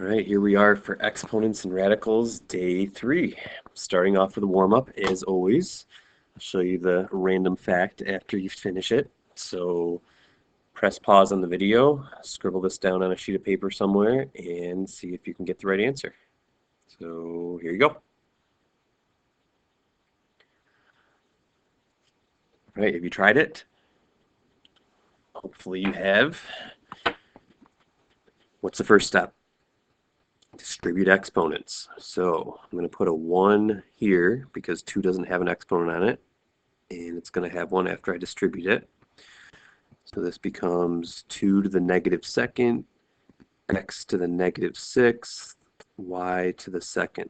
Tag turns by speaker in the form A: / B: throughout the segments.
A: All right, here we are for exponents and radicals, day 3. Starting off with a warm-up, as always. I'll show you the random fact after you finish it. So press pause on the video, scribble this down on a sheet of paper somewhere, and see if you can get the right answer. So here you go. All right, have you tried it? Hopefully you have. What's the first step? Distribute exponents. So I'm going to put a 1 here because 2 doesn't have an exponent on it, and it's going to have one after I distribute it. So this becomes 2 to the negative second, x to the negative sixth, y to the second,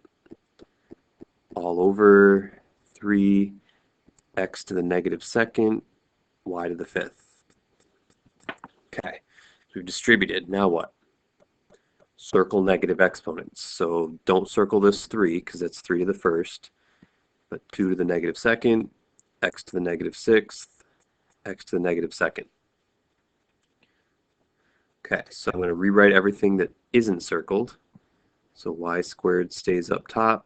A: all over 3, x to the negative second, y to the fifth. Okay, so we've distributed. Now what? Circle negative exponents. So don't circle this 3 because that's 3 to the first, but 2 to the negative second, x to the negative sixth, x to the negative second. Okay, so I'm going to rewrite everything that isn't circled. So y squared stays up top,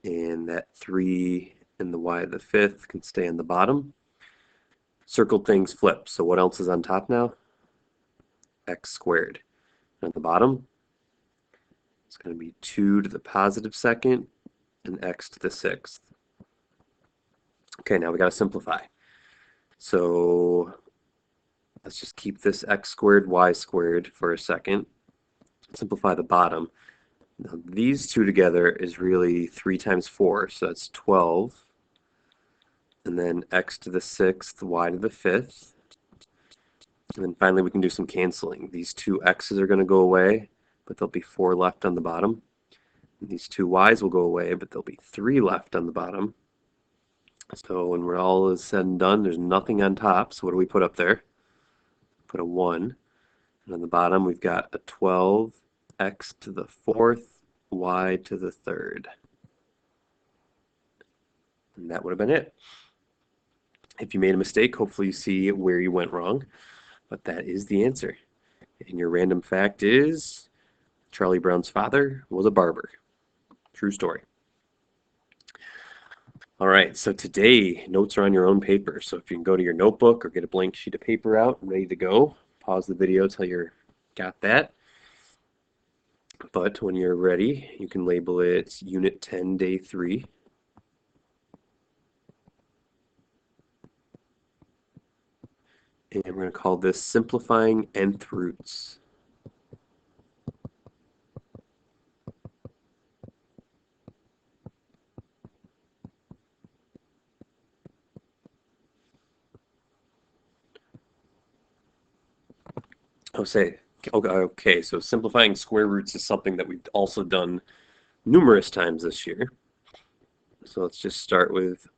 A: and that 3 and the y to the fifth can stay on the bottom. Circled things flip. So what else is on top now? X squared. And at the bottom, it's going to be 2 to the positive second and x to the sixth. Okay, now we got to simplify. So let's just keep this x squared, y squared for a second. Simplify the bottom. Now these two together is really 3 times 4, so that's 12. And then x to the sixth, y to the fifth. And then finally we can do some canceling. These two x's are going to go away, but there'll be 4 left on the bottom. And these two y's will go away, but there'll be 3 left on the bottom. So when we're all is said and done, there's nothing on top. So what do we put up there? Put a 1. And on the bottom we've got a 12, x to the fourth, y to the third. And that would have been it. If you made a mistake, hopefully you see where you went wrong. But that is the answer. And your random fact is Charlie Brown's father was a barber. True story. All right, so today notes are on your own paper. So if you can go to your notebook or get a blank sheet of paper out and ready to go, pause the video till you're got that. But when you're ready, you can label it Unit 10, Day 3. And we're going to call this Simplifying Nth Roots. Okay, so simplifying square roots is something that we've also done numerous times this year. So let's just start with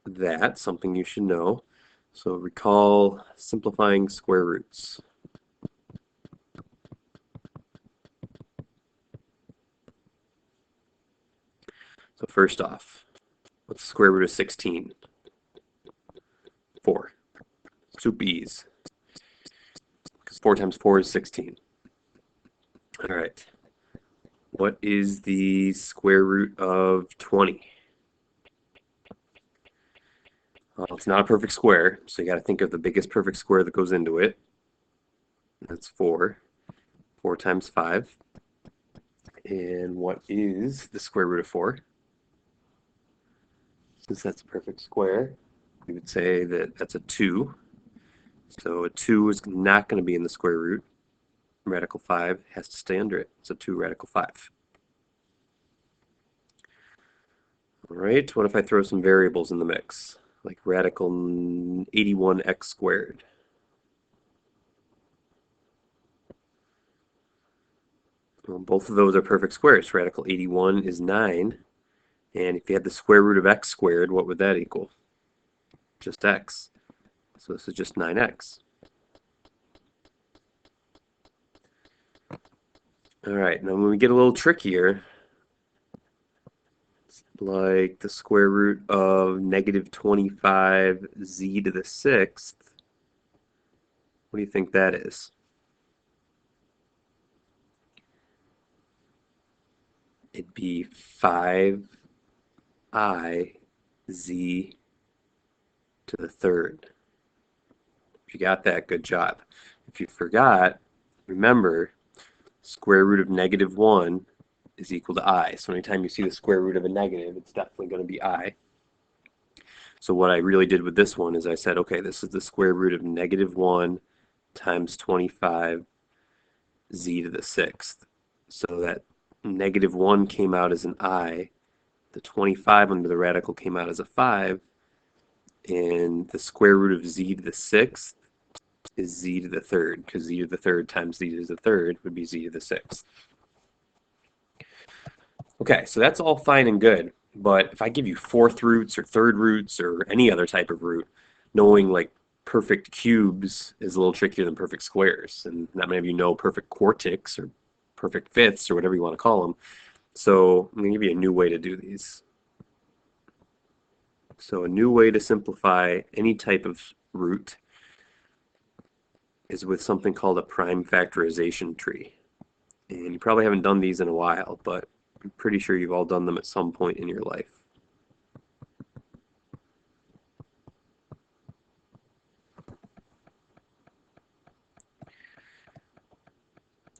A: that, something you should know. So recall simplifying square roots. So first off, what's the square root of 16? 4. Soup ease. Because 4 times 4 is 16. All right. What is the square root of 20? Well, it's not a perfect square, so you got to think of the biggest perfect square that goes into it. That's 4. 4 times 5. And what is the square root of 4? Since that's a perfect square, we would say that that's a 2. So a 2 is not going to be in the square root. Radical 5 has to stay under it. So 2 radical 5. All right, what if I throw some variables in the mix, like radical 81x squared? Well, both of those are perfect squares. Radical 81 is 9. And if you had the square root of x squared, what would that equal? Just x. So this is just 9x. All right, now when we get a little trickier, like the square root of negative 25z to the sixth, what do you think that is? it'd be 5i z to the third. If you got that, good job. If you forgot, remember, square root of -1 is equal to I. So anytime you see the square root of a negative, it's definitely going to be I. So what I really did with this one is I said, okay, this is the square root of -1 times 25 z to the sixth. So that -1 came out as an I, the 25 under the radical came out as a 5, and the square root of z to the sixth is z to the third, because z to the third times z to the third would be z to the sixth. Okay, so that's all fine and good, but if I give you fourth roots or third roots or any other type of root, knowing like perfect cubes is a little trickier than perfect squares, and not many of you know perfect quartics or perfect fifths or whatever you want to call them. So I'm going to give you a new way to do these. So a new way to simplify any type of root is with something called a prime factorization tree. And you probably haven't done these in a while, but I'm pretty sure you've all done them at some point in your life.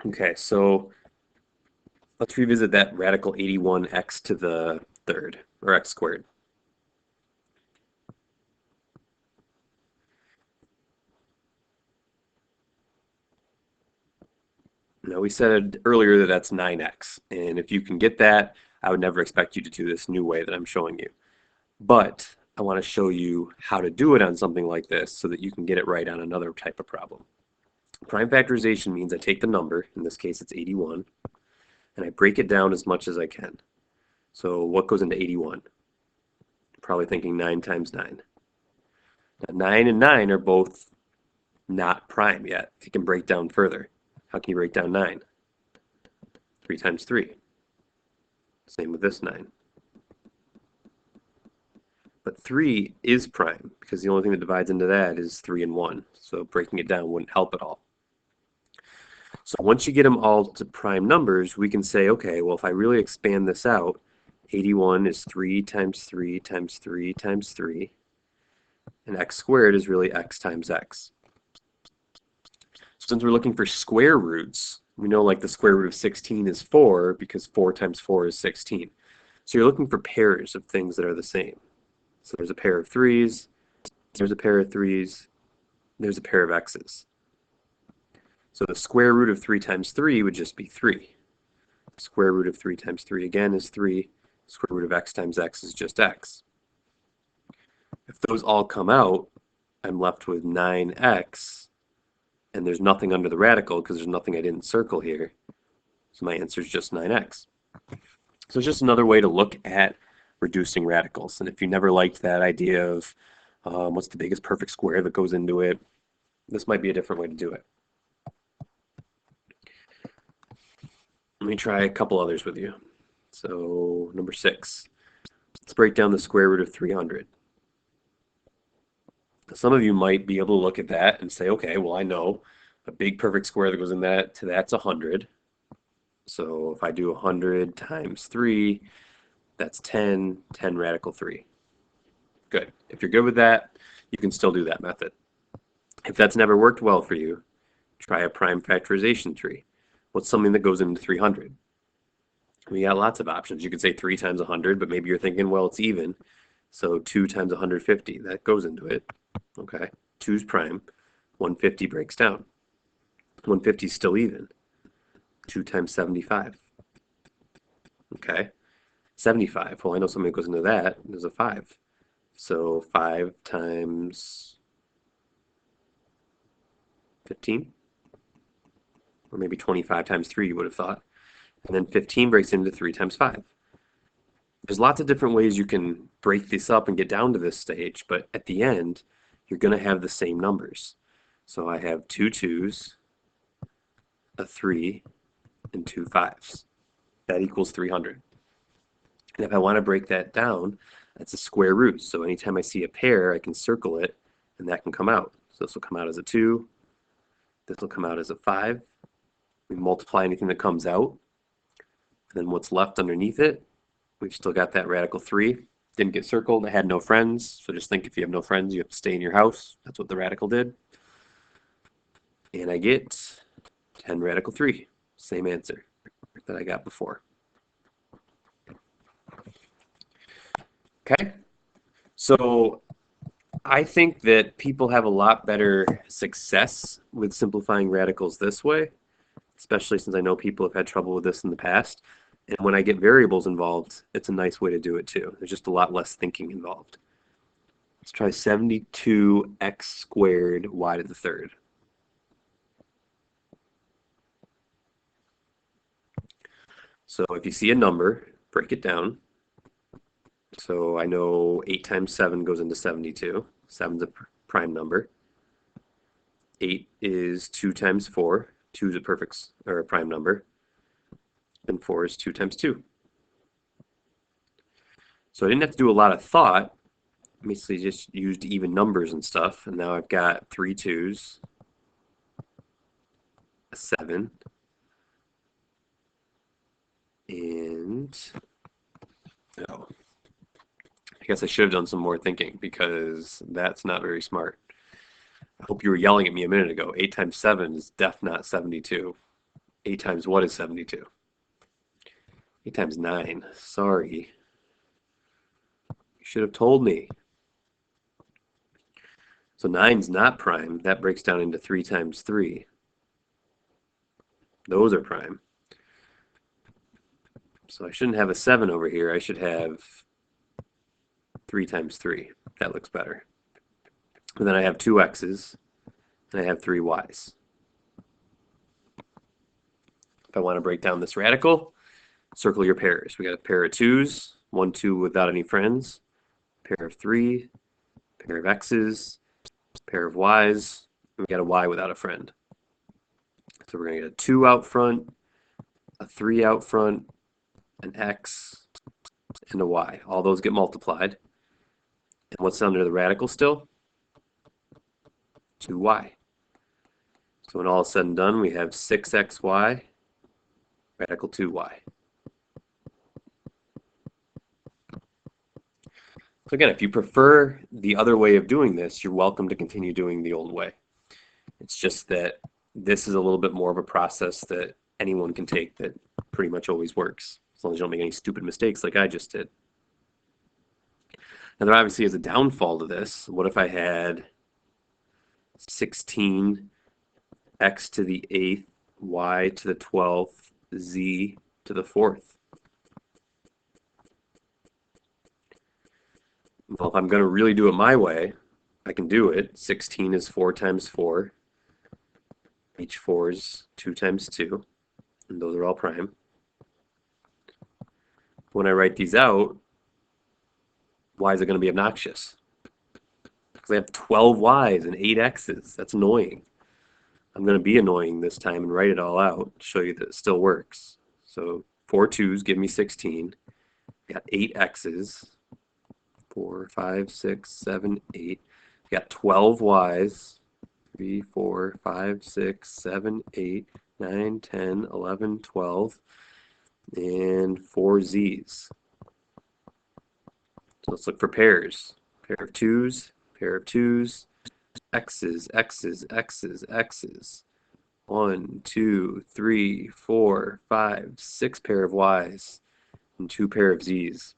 A: Okay, so let's revisit that radical 81x to the third, or x squared. Now we said earlier that that's 9x, and if you can get that, I would never expect you to do this new way that I'm showing you. But I want to show you how to do it on something like this so that you can get it right on another type of problem. Prime factorization means I take the number, in this case it's 81, and I break it down as much as I can. So what goes into 81? Probably thinking 9 times 9. Now 9 and 9 are both not prime yet. You can break down further. How can you break down 9? 3 times 3. Same with this 9. But 3 is prime, because the only thing that divides into that is 3 and 1. So breaking it down wouldn't help at all. So once you get them all to prime numbers, we can say, okay, well, if I really expand this out, 81 is 3 times 3 times 3 times 3, and x squared is really x times x. So since we're looking for square roots, we know like the square root of 16 is 4 because 4 times 4 is 16. So you're looking for pairs of things that are the same. So there's a pair of 3's, there's a pair of 3's, there's a pair of x's. So the square root of 3 times 3 would just be 3. The square root of 3 times 3 again is 3. The square root of x times x is just x. If those all come out, I'm left with 9x, and there's nothing under the radical because there's nothing I didn't circle here. So my answer is just 9x. So it's just another way to look at reducing radicals. And if you never liked that idea of what's the biggest perfect square that goes into it, this might be a different way to do it. Let me try a couple others with you. So number 6, let's break down the square root of 300. Some of you might be able to look at that and say, okay, well, I know a big perfect square that goes in that to that's 100. So if I do 100 times 3, that's 10, 10 radical 3. Good. If you're good with that, you can still do that method. If that's never worked well for you, try a prime factorization tree. What's something that goes into 300? We got lots of options. You could say 3 times 100, but maybe you're thinking, well, it's even. So 2 times 150, that goes into it. Okay, 2's prime. 150 breaks down. 150 is still even. 2 times 75. Okay, 75. Well, I know something that goes into that. There's a 5. So 5 times 15? Or maybe 25 times 3, you would have thought. And then 15 breaks into 3 times 5. There's lots of different ways you can break this up and get down to this stage, but at the end, you're going to have the same numbers. So I have 2 2's, a 3, and 2 5's. That equals 300. And if I want to break that down, that's a square root. So anytime I see a pair, I can circle it, and that can come out. So this will come out as a 2. This will come out as a 5. We multiply anything that comes out, then what's left underneath it, we've still got that radical 3. Didn't get circled. I had no friends. So just think if you have no friends, you have to stay in your house. That's what the radical did. And I get 10 radical 3. Same answer that I got before. Okay. So I think that people have a lot better success with simplifying radicals this way, especially since I know people have had trouble with this in the past. And when I get variables involved, it's a nice way to do it too. There's just a lot less thinking involved. Let's try 72x squared y to the third. So if you see a number, break it down. So I know 8 times 7 goes into 72. 7's a prime number. 8 is 2 times 4. 2 is a perfect or a prime number. And 4 is 2 times 2. So I didn't have to do a lot of thought. Basically just used even numbers and stuff. And now I've got 3 2's, a 7, and oh, I guess I should have done some more thinking because that's not very smart. I hope you were yelling at me a minute ago. 8 times 7 is def not 72. 8 times what is 72? 8 times 9. Sorry. You should have told me. So 9's not prime. That breaks down into 3 times 3. Those are prime. So I shouldn't have a 7 over here. I should have 3 times 3. That looks better. And then I have 2 x's, and I have 3 y's. If I want to break down this radical, circle your pairs. We got a pair of 2's, 1, 2 without any friends, pair of 3, pair of x's, pair of y's, and we got a y without a friend. So we're going to get a 2 out front, a 3 out front, an x, and a y. All those get multiplied. And what's under the radical still? 2y. So when all is said and done, we have 6xy, radical 2y. So again, if you prefer the other way of doing this, you're welcome to continue doing the old way. It's just that this is a little bit more of a process that anyone can take that pretty much always works, as long as you don't make any stupid mistakes like I just did. Now there obviously is a downfall to this. What if I had 16 x to the 8th, y to the 12th, z to the 4th? Well, if I'm going to really do it my way, I can do it. 16 is 4 times 4. Each 4 is 2 times 2. And those are all prime. When I write these out, why is it going to be obnoxious? Because I have 12 y's and 8 x's. That's annoying. I'm going to be annoying this time and write it all out to show you that it still works. So 4 2's give me 16. I got 8 x's. 4, 5, 6, 7, 8. I got 12 y's. 3, 4, 5, 6, 7, 8, 9, 10, 11, 12. And 4 z's. So let's look for pairs. Pair of 2's, pair of 2's, x's, x's, x's, x's. 1, 2, 3, 4, 5, 6 pair of y's, and 2 pair of z's.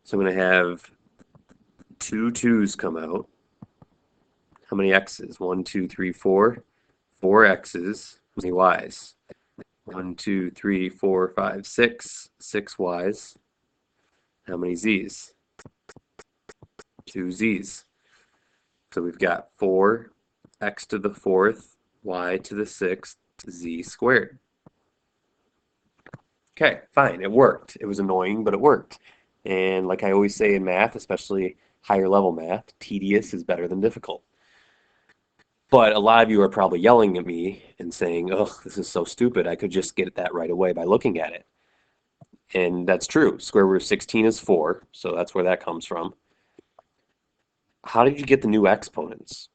A: So I'm going to have 2 2's come out. How many x's? 1, 2, 3, 4. 4 x's. How many y's? 1, 2, 3, 4, 5, 6. 6 y's. How many z's? 2 z's. So we've got 4 x to the 4th, y to the 6th, z squared. Okay, fine, it worked. It was annoying, but it worked. And like I always say in math, especially higher level math, tedious is better than difficult. But a lot of you are probably yelling at me and saying, oh, this is so stupid. I could just get that right away by looking at it. And that's true. Square root of 16 is 4, so that's where that comes from. How did you get the new exponents?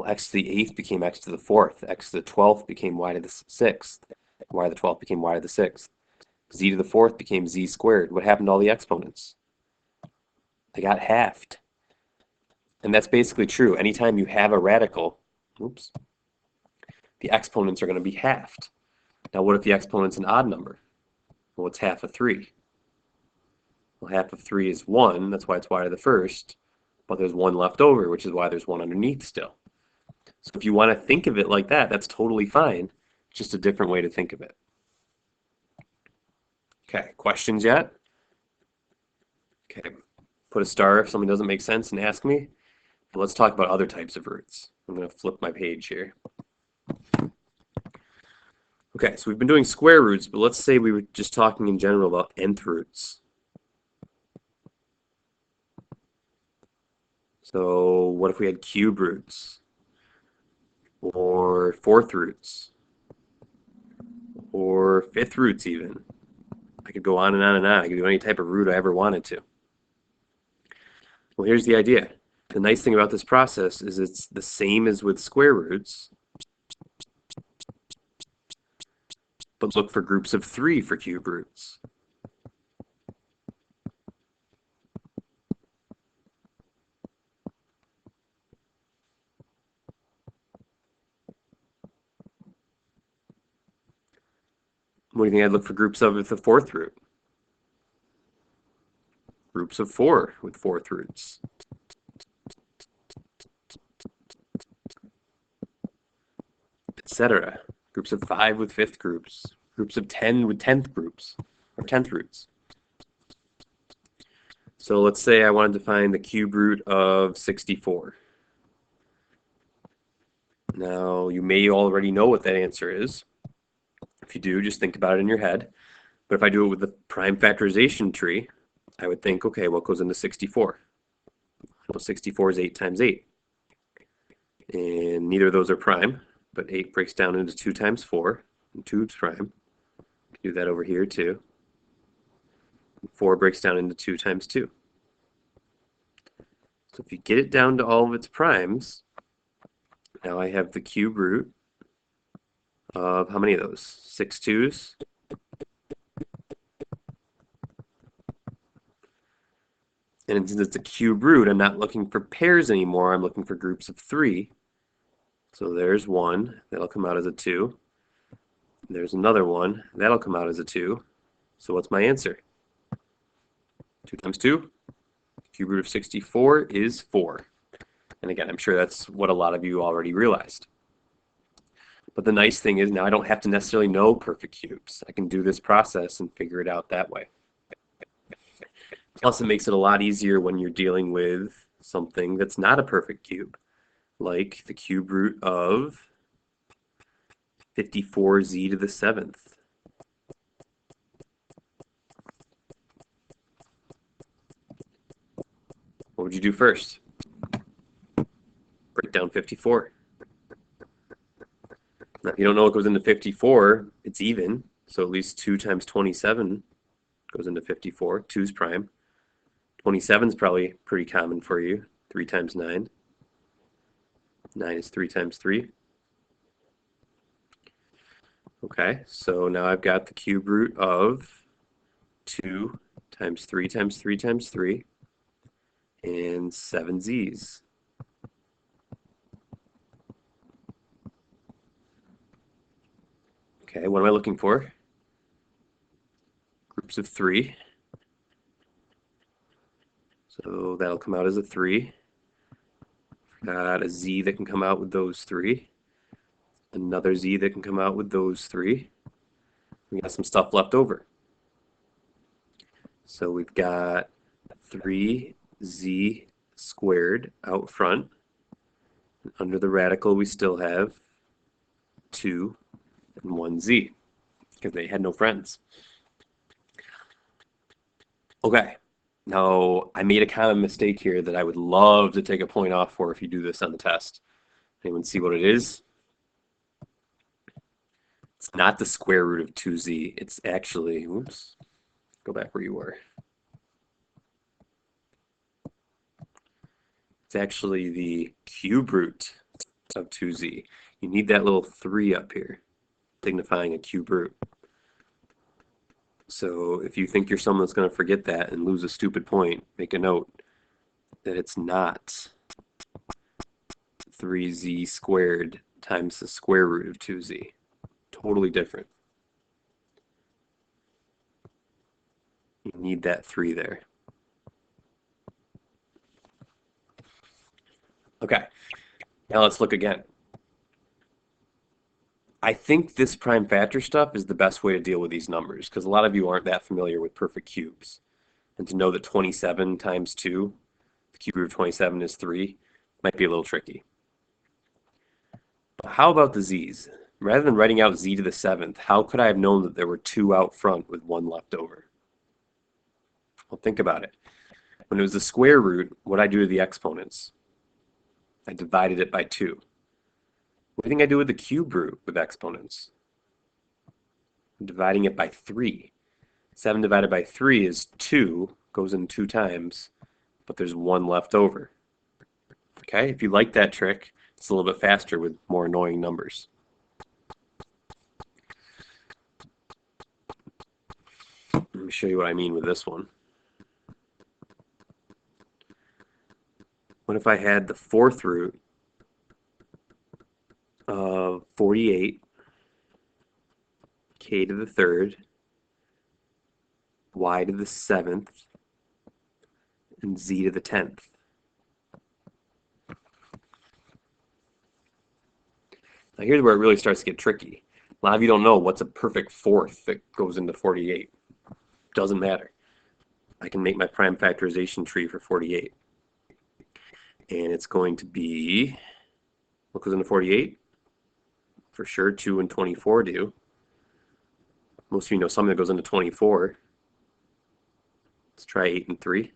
A: Well, x to the 8th became x to the 4th. X to the 12th became y to the 6th. Y to the 12th became y to the 6th. Z to the 4th became z squared. What happened to all the exponents? They got halved. And that's basically true. Anytime you have a radical, oops, the exponents are going to be halved. Now what if the exponent's an odd number? Well, it's half of 3. Well, half of 3 is 1. That's why it's y to the 1st. But there's 1 left over, which is why there's 1 underneath still. So if you want to think of it like that, that's totally fine. It's just a different way to think of it. Okay, questions yet? Okay, put a star if something doesn't make sense and ask me. But let's talk about other types of roots. I'm going to flip my page here. Okay, so we've been doing square roots, but let's say we were just talking in general about nth roots. So what if we had cube roots? Or fourth roots? Or fifth roots even? I could go on and on and on. I could do any type of root I ever wanted to. Well, here's the idea. The nice thing about this process is it's the same as with square roots, but look for groups of 3 for cube roots. What do you think I'd look for groups of with the fourth root? Groups of 4 with fourth roots. Etc. Groups of 5 with fifth groups. Groups of 10 with 10th groups, or 10th roots. So let's say I wanted to find the cube root of 64. Now, you may already know what that answer is. If you do, just think about it in your head. But if I do it with the prime factorization tree, I would think, okay, what goes into 64? Well, 64 is 8 times 8. And neither of those are prime, but 8 breaks down into 2 times 4, and 2 is prime. Do that over here too. 4 breaks down into 2 times 2. So if you get it down to all of its primes, now I have the cube root of how many of those? 6 2's. And since it's a cube root, I'm not looking for pairs anymore. I'm looking for groups of 3. So there's 1. That'll come out as a 2. There's another 1. That'll come out as a 2. So what's my answer? 2 times 2? Cube root of 64 is 4. And again, I'm sure that's what a lot of you already realized. But the nice thing is now I don't have to necessarily know perfect cubes. I can do this process and figure it out that way. Plus, it makes it a lot easier when you're dealing with something that's not a perfect cube, like the cube root of 54z to the 7th. What would you do first? Break down 54. Now, if you don't know what goes into 54, it's even. So at least 2 times 27 goes into 54. 2's prime. 27 is probably pretty common for you. 3 times 9. 9 is 3 times 3. Okay, so now I've got the cube root of 2 times 3 times 3 times 3 and 7 z's. Okay, what am I looking for? Groups of 3. So that'll come out as a 3. Got a z that can come out with those 3. Another z that can come out with those 3. We got some stuff left over. So we've got 3z squared out front. Under the radical, we still have 2 and 1z because they had no friends. Okay, now I made a common mistake here that I would love to take a point off for if you do this on the test. Anyone see what it is? It's not the square root of 2z. It's actually, oops, go back where you were. It's actually the cube root of 2z. You need that little 3 up here, signifying a cube root. So if you think you're someone that's going to forget that and lose a stupid point, make a note that it's not 3z squared times the square root of 2z. Totally different. You need that 3 there. Okay, now let's look again. I think this prime factor stuff is the best way to deal with these numbers because a lot of you aren't that familiar with perfect cubes. And to know that 27 times 2, the cube root of 27 is 3, might be a little tricky. But how about the z's? Rather than writing out z to the 7th, how could I have known that there were 2 out front with 1 left over? Well, think about it. When it was the square root, what did I do to the exponents? I divided it by 2. What do you think I do with the cube root with exponents? I'm dividing it by 3. 7 divided by 3 is 2, goes in 2 times, but there's 1 left over. Okay, if you like that trick, it's a little bit faster with more annoying numbers. Let me show you what I mean with this one. What if I had the 4th root of 48, k to the 3rd, y to the 7th, and z to the 10th? Now here's where it really starts to get tricky. A lot of you don't know what's a perfect 4th that goes into 48. Doesn't matter. I can make my prime factorization tree for 48. And it's going to be, what goes into 48? For sure, 2 and 24 do. Most of you know something that goes into 24. Let's try 8 and 3. And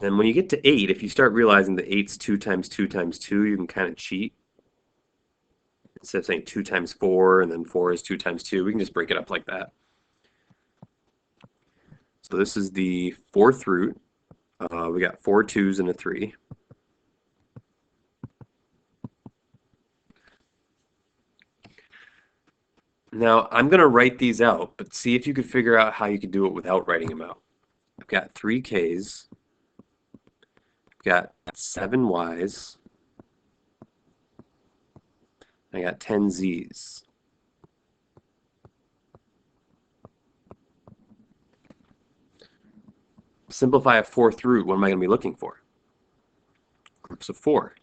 A: then when you get to 8, if you start realizing that 8's 2 times 2 times 2, you can kind of cheat. Instead of saying 2 times 4 and then 4 is 2 times 2, we can just break it up like that. So this is the 4th root. We got 4 2's and a 3. Now I'm going to write these out, but see if you could figure out how you could do it without writing them out. I've got 3 k's. I've got 7 y's. I got 10 z's. Simplify a 4th root, what am I going to be looking for? Groups of 4.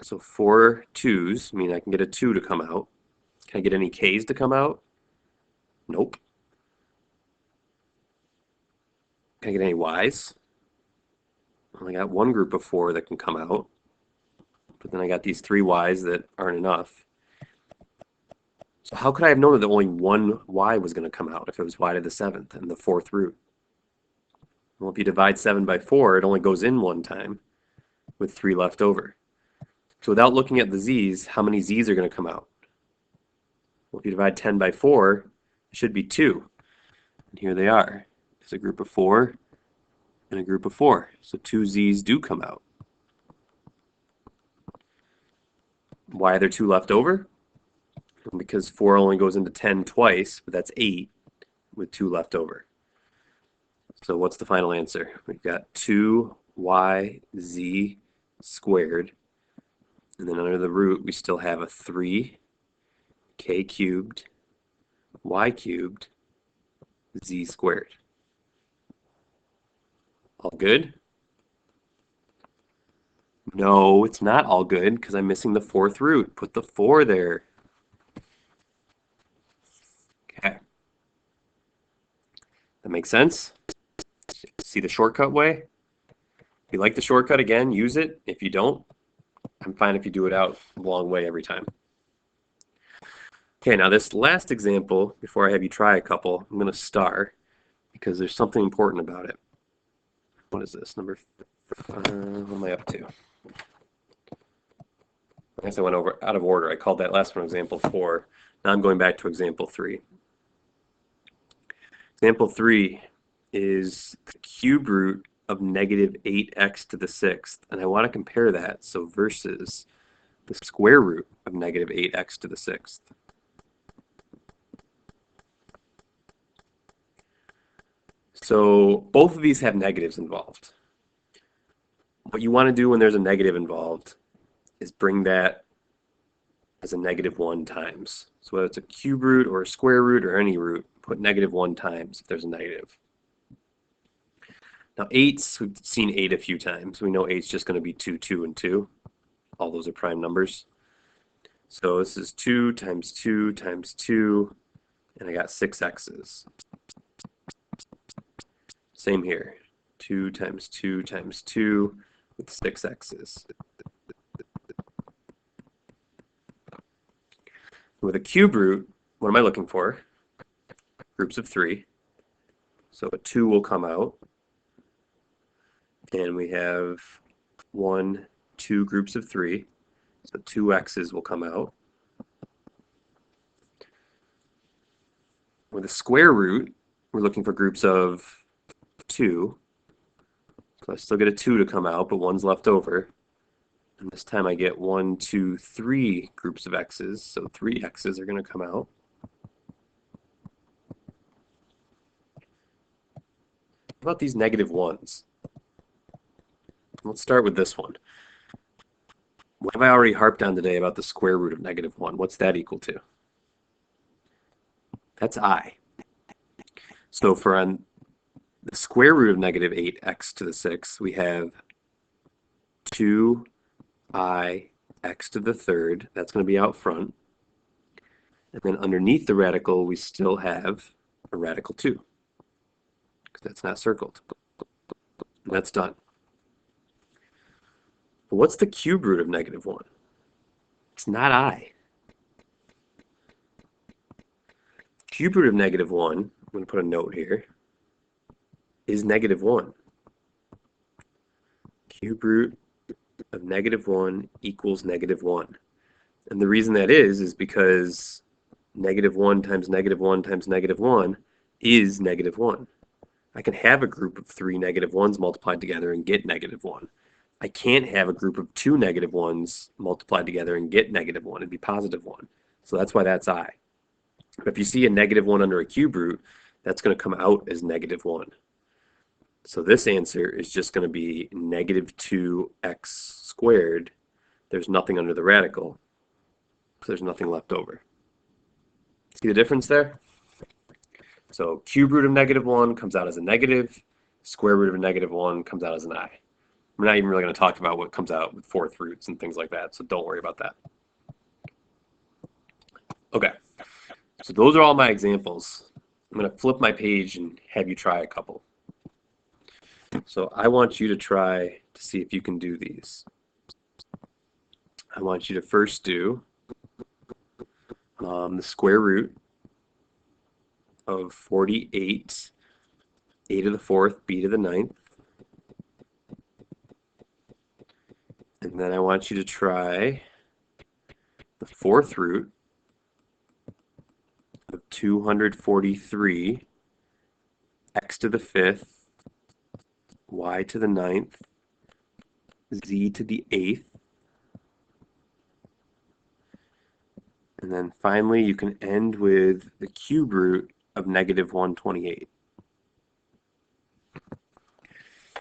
A: So 4 2's mean I can get a 2 to come out. Can I get any k's to come out? Nope. Can I get any y's? I only got one group of 4 that can come out. But then I got these 3 y's that aren't enough. So how could I have known that only one y was going to come out if it was y to the 7th and the 4th root? Well, if you divide 7 by 4, it only goes in one time with 3 left over. So without looking at the z's, how many z's are going to come out? Well, if you divide 10 by 4, it should be 2. And here they are. There's a group of 4 and a group of 4. So 2 z's do come out. Why are there 2 left over? Because 4 only goes into 10 twice, but that's 8 with 2 left over. So what's the final answer? We've got 2yz squared, and then under the root we still have a 3k cubed y cubed z squared. All good? No, it's not all good because I'm missing the 4th root. Put the 4 there. Okay. That makes sense? See the shortcut way? If you like the shortcut, again, use it. If you don't, I'm fine if you do it out the long way every time. Okay, now this last example, before I have you try a couple, I'm going to star because there's something important about it. What is this? Number, what am I up to? I guess I went out of order. I called that last one example 4. Now I'm going back to example 3. Example 3 is the cube root of negative 8x to the sixth, and I want to compare that, so versus the square root of negative 8x to the sixth. So both of these have negatives involved. What you want to do when there's a negative involved is bring that as a -1 times. So whether it's a cube root or a square root or any root, put -1 times if there's a negative. Now 8's, we've seen 8 a few times. We know 8's just going to be 2, 2, and 2. All those are prime numbers. So this is 2 times 2 times 2, and I got 6 x's. Same here. 2 times 2 times 2 with 6 x's. With a cube root, what am I looking for? Groups of 3. So a 2 will come out. And we have 1, 2 groups of 3. So 2 x's will come out. With a square root, we're looking for groups of 2. So I still get a 2 to come out, but 1's left over. And this time I get 1, 2, 3 groups of x's. So 3 x's are going to come out. What about these -1's? Let's start with this one. What have I already harped on today about the square root of -1? What's that equal to? That's I. So for on the square root of -8x to the sixth, we have 2i x to the third. That's going to be out front. And then underneath the radical, we still have a radical 2, because that's not circled. And that's done. But what's the cube root of -1? It's not I. Cube root of -1, I'm going to put a note here, is -1. Cube root of -1 equals -1. And the reason that is because -1 times -1 times -1 is -1. I can have a group of 3 -1's multiplied together and get -1. I can't have a group of 2 -1's multiplied together and get -1. It'd be +1. So that's why that's I. But if you see a -1 under a cube root, that's going to come out as -1. So this answer is just going to be -2x squared. There's nothing under the radical, so there's nothing left over. See the difference there? So cube root of -1 comes out as a negative. Square root of a -1 comes out as an I. We're not even really going to talk about what comes out with fourth roots and things like that, so don't worry about that. Okay, so those are all my examples. I'm going to flip my page and have you try a couple. So I want you to try to see if you can do these. I want you to first do the square root of 48, a to the fourth, b to the ninth. And then I want you to try the fourth root of 243, x to the fifth, y to the ninth, z to the eighth. And then finally, you can end with the cube root of -128.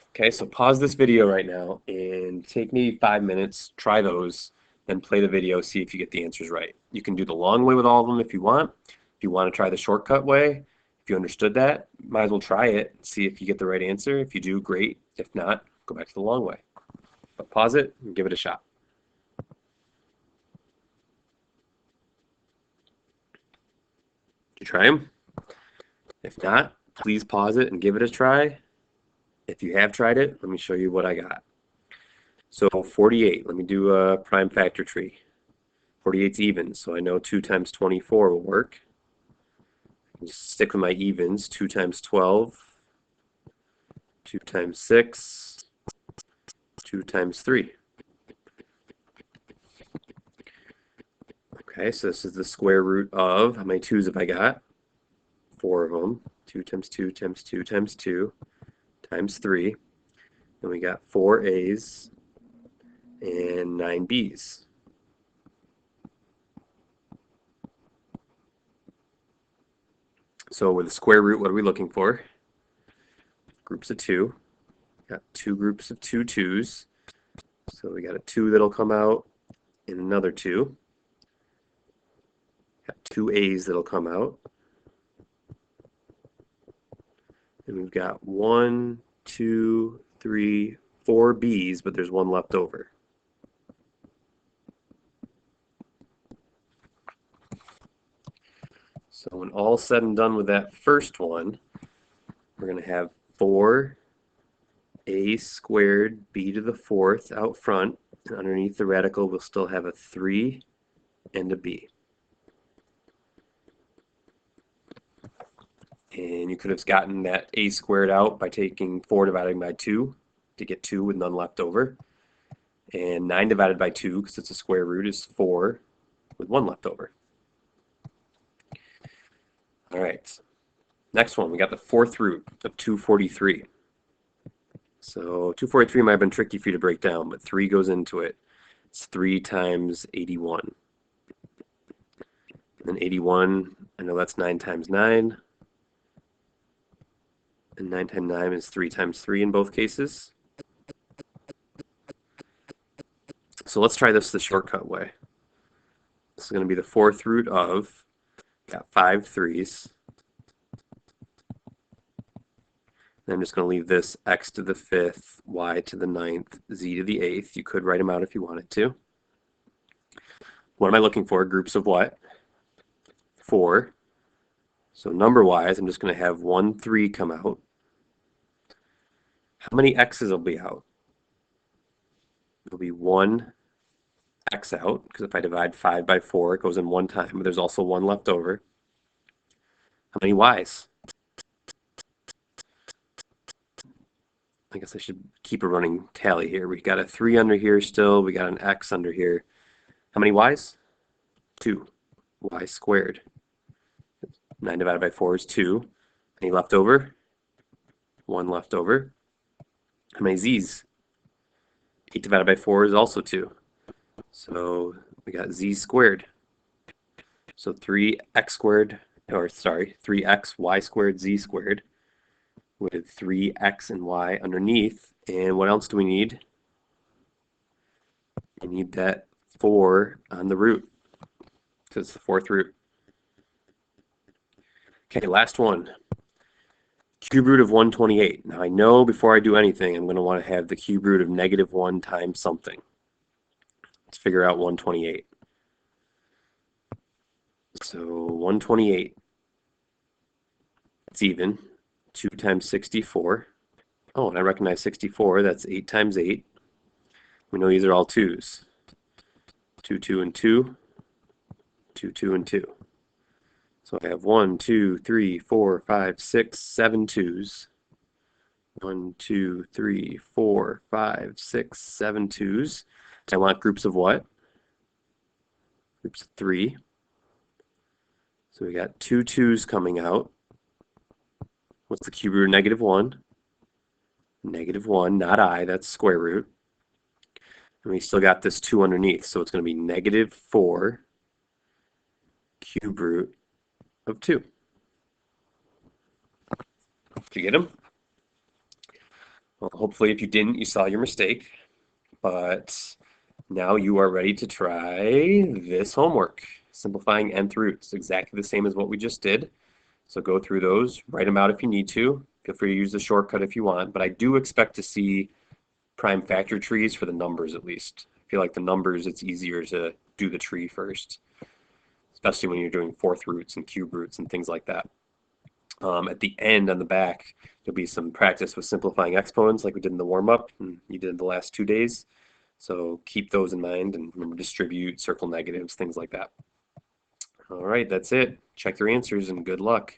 A: Okay, so pause this video right now and take maybe 5 minutes, try those, then play the video, see if you get the answers right. You can do the long way with all of them if you want. If you want to try the shortcut way, if you understood that, might as well try it and see if you get the right answer. If you do, great. If not, go back to the long way. But pause it and give it a shot. Did you try them? If not, please pause it and give it a try. If you have tried it, let me show you what I got. So 48, let me do a prime factor tree. 48's even, so I know 2 times 24 will work. Just stick with my evens, 2 times 12, 2 times 6, 2 times 3. Okay, so this is the square root of, how many 2's have I got? 4 of them. 2 times 2 times 2 times 2 times 3. And we got 4 A's and 9 B's. So with the square root, what are we looking for? Groups of 2. Got 2 groups of 2 2's. So we got a 2 that'll come out and another 2. Got 2 A's that'll come out. And we've got 1, 2, 3, 4 B's, but there's 1 left over. So when all's said and done with that first one, we're going to have 4 A squared B to the 4th out front. And underneath the radical, we'll still have a 3 and a B. And you could have gotten that A squared out by taking 4 divided by 2 to get 2 with none left over. And 9 divided by 2, because it's a square root, is 4 with 1 left over. All right, next one, we got the 4th root of 243. So 243 might have been tricky for you to break down, but 3 goes into it. It's 3 times 81. And then 81, I know that's 9 times 9. And 9 times 9 is 3 times 3 in both cases. So let's try this the shortcut way. This is going to be the 4th root of, got 5 3's. And I'm just going to leave this x to the 5th, y to the 9th, z to the 8th. You could write them out if you wanted to. What am I looking for? Groups of what? 4. So number-wise, I'm just going to have 1, 3 come out. How many x's will be out? It'll be 1 x out, because if I divide 5 by 4, it goes in 1 time, but there's also 1 left over. How many y's? I guess I should keep a running tally here. We got a 3 under here still. We got an x under here. How many y's? 2. Y squared. 9 divided by 4 is 2. Any left over? 1 left over. How many z's? 8 divided by 4 is also 2. So we got z squared. So 3x squared, or sorry, 3x y squared z squared with 3x and y underneath. And what else do we need? We need that 4 on the root, because it's the 4th root. Okay, last one. Cube root of 128. Now I know before I do anything, I'm going to want to have the cube root of -1 times something. Let's figure out 128. So 128, it's even. 2 times 64. Oh, and I recognize 64. That's 8 times 8. We know these are all 2's. 2, 2, and 2. 2, 2, and 2. So I have 1, 2, 3, 4, 5, 6, 7 2's. 1, 2, 3, 4, 5, 6, 7 2's. I want groups of what? Groups of 3. So we got 2 2's coming out. What's the cube root of -1? -1, not I, that's square root. And we still got this 2 underneath, so it's going to be -4 cube root of 2. Did you get them? Well, hopefully if you didn't, you saw your mistake. But now you are ready to try this homework. Simplifying nth roots, exactly the same as what we just did. So go through those, write them out if you need to. Feel free to use the shortcut if you want, but I do expect to see prime factor trees for the numbers at least. I feel like the numbers, it's easier to do the tree first, especially when you're doing 4th roots and cube roots and things like that. At the end, on the back, there'll be some practice with simplifying exponents like we did in the warm-up and you did the last 2 days. So keep those in mind and remember distribute, circle negatives, things like that. All right, that's it. Check your answers and good luck.